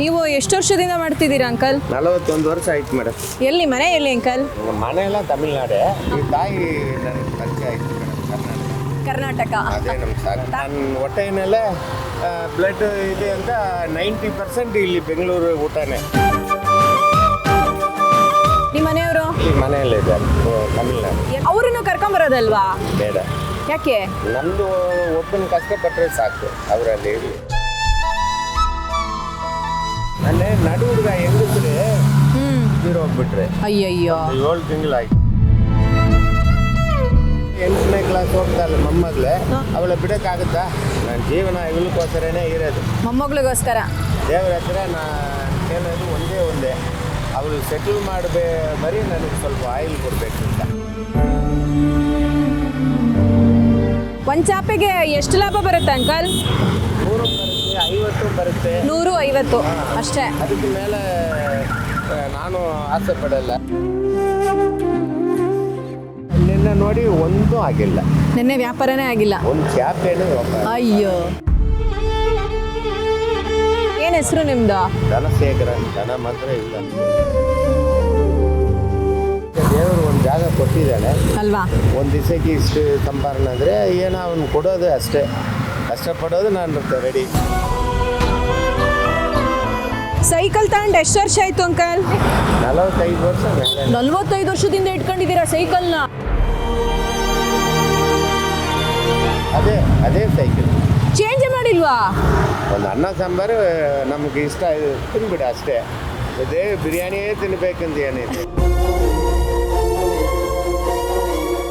ನೀವು ಎಷ್ಟು ವರ್ಷದಿಂದ ಮಾಡ್ತಿದ್ದೀರಾ ಅಂಕಲ್? 41 ವರ್ಷ ಆಯ್ತು ಮೇಡಮ್. ಎಲ್ಲಿ ಮನೆ ಎಲ್ಲಿ ಅಂಕಲ್? ಮನೆ ಎಲ್ಲ ತಮಿಳ್ನಾಡೆ. ಈ ತಾಯಿ ನನಗೆ ಪರಿಚಯ ಆಯ್ತು ಮೇಡಮ್, ಕರ್ನಾಟಕ. ಅದೇ ನಮ್ಗೆ ಸಾಕು. ನನ್ನ ಹೊಟ್ಟೆಯಲ್ಲೇ ಬ್ಲಡ್ ಇದೆ ಅಂತ 90% ಇಲ್ಲಿ ಬೆಂಗಳೂರು ಊಟನೇ. ನಿಮ್ಮ ಮನೆಯವರು ಈ ಮನೆಯಲ್ಲಿದ್ದಾರೆ ತಮಿಳ್ನಾಡು. ಅವ್ರನ್ನು ಕರ್ಕೊಂಬರೋದಲ್ವಾ? ಬೇಡ, ಯಾಕೆ? ನಮ್ಮದು ಒಬ್ಬನ ಕಷ್ಟಪಟ್ಟರೆ ಸಾಕು ಅವರಲ್ಲಿ. ಅಲ್ಲೇ ನಡು ಹುಡುಗ ಹೆಂಗಸ್ರೆ ಹೋಗ್ಬಿಟ್ರೆ ಅಯ್ಯಯ್ಯೋ 7 ತಿಂಗಳಾಯ್ತು. 8ನೇ ಕ್ಲಾಸ್ ಹೋಗ್ತಾಳೆ ಮೊಮ್ಮಗಳೇ, ಅವಳ ಬಿಡೋಕ್ಕಾಗುತ್ತಾ? ನನ್ನ ಜೀವನ ಇವಳಕ್ಕೋಸ್ಕರನೇ ಇರೋದು, ಮೊಮ್ಮಗಳಿಗೋಸ್ಕರ. ದೇವರ ಹತ್ರ ನಾನು ಕೇಳೋದು ಒಂದೇ ಅವಳು ಸೆಟಲ್ ಬರೀ ನನಗೆ ಸ್ವಲ್ಪ ಆಯಿಲ್ ಕೊಡಬೇಕು ಅಂತ. ಒಂದು ಚಾಪೆಗೆ ಎಷ್ಟು ಲಾಭ ಬರುತ್ತೆ ಅಂಕಲ್? 100 ಬರುತ್ತೆ, 50 ಬರುತ್ತೆ. 150 ಅಷ್ಟೇ. ಅದಕ್ಕೆ ಮೇಲೆ ನಾನು ಆಸೆ ಪಡಲ್ಲ. ನಿನ್ನ ನೋಡಿ ಒಂದೂ ಆಗಿಲ್ಲ, ನಿನ್ನೆ ವ್ಯಾಪಾರನೇ ಆಗಿಲ್ಲ. ಒಂದು ಚಾಪೇನು ವ್ಯಾಪಾರ. ಅಯ್ಯೋ, ಏನು ಹೆಸರು ನಿಮ್ದು? ಧನಶೇಖರ. ದನ ಮಾತ್ರ ಇಲ್ಲ. ದೇವರು ಒಂದು ಜಾಗ ಕೊಟ್ಟಿದ್ದಾನೆ ಅಲ್ವಾ? ಒಂದು ದಿವಸಕ್ಕೆ ಇಷ್ಟು ಸಂಪಾದನೆ ಅಂದರೆ ಏನೋ ಅವನು ಕೊಡೋದು ಅಷ್ಟೇ. ಕಷ್ಟಪಡೋದು ನಾನು ರೆಡಿ. ಸೈಕಲ್ ತಗೊಂಡು ಎಷ್ಟು ವರ್ಷ ಆಯ್ತು ಅಂಕಲ್? 45 ವರ್ಷ. 45 ವರ್ಷದಿಂದ ಇಟ್ಕೊಂಡಿದ್ದೀರಾ ಸೈಕಲ್ನ? ಅದೇ ಸೈಕಲ್ ಚೇಂಜ್ ಮಾಡಿಲ್ವಾ? ಒಂದು ಅನ್ನ ಸಾಂಬಾರು ನಮಗೆ ಇಷ್ಟ ತಿನ್ಬಿಡಿ ಅಷ್ಟೇ. ಅದೇ ಬಿರಿಯಾನಿಯೇ ತಿನ್ಬೇಕಂತ ಏನಿದೆ.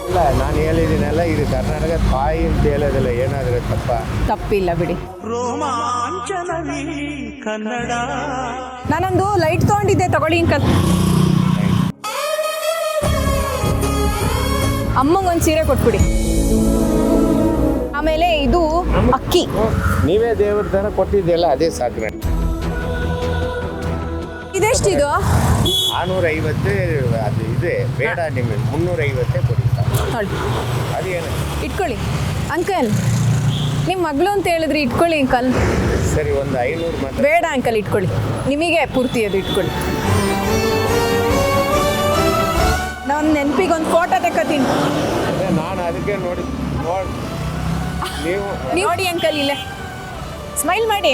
ಇಲ್ಲ, ನಾನು ಹೇಳಿದ್ದೀನಲ್ಲ, ಇದು ಕರ್ನಾಟಕದ ಬಾಯಿ ಅಂತ ಹೇಳೋದಿಲ್ಲ. ಏನಾದರೂ ತಪ್ಪಿಲ್ಲ ಬಿಡಿ. ನಾನೊಂದು ಲೈಟ್ ತೊಗೊಂಡಿದ್ದೆ, ತಗೊಳ್ಳಿ ಅಂಕಲ್. ಅಮ್ಮಂಗೊಂದು ಸೀರೆ ಕೊಟ್ಬಿಡಿ. ಆಮೇಲೆ ಇದು ಅಕ್ಕಿ. ನೀವೇ ದೇವ್ರ ಥರ ಕೊಟ್ಟಿದ್ದೆಲ್ಲ ಅದೇ ಸಾಕು. ಇದೆಷ್ಟಿದು? 650 ಅದು ಇದೆ. ಬೇಡ ನಿಮಗೆ 350 ಕೊಡಿ ನೋಡಿ, ಅದೇನು ಇಟ್ಕೊಳ್ಳಿ ಅಂಕಲ್. ನಿಮ್ಮ ಮಗಳು ಅಂತ ಹೇಳಿದ್ರಿ, ಇಟ್ಕೊಳ್ಳಿ ಅಂಕಲ್. ಸರಿ, ಒಂದು 500 ಮಾತ್ರ. ಬೇಡ ಅಂಕಲ್, ಇಟ್ಕೊಳ್ಳಿ. ನಿಮಗೆ ಪೂರ್ತಿ ಅದು ಇಟ್ಕೊಳ್ಳಿ. ನಾನು ನೆನಪಿಗೆ ಒಂದು ಫೋಟೋ ತೆಕ್ಕೋತೀನಿ. ನಾನು ಅದಕ್ಕೆ ನೋಡಿ ನೀವು ನೋಡಿ ಅಂಕಲ್, ಇಲ್ಲೇ ಸ್ಮೈಲ್ ಮಾಡಿ.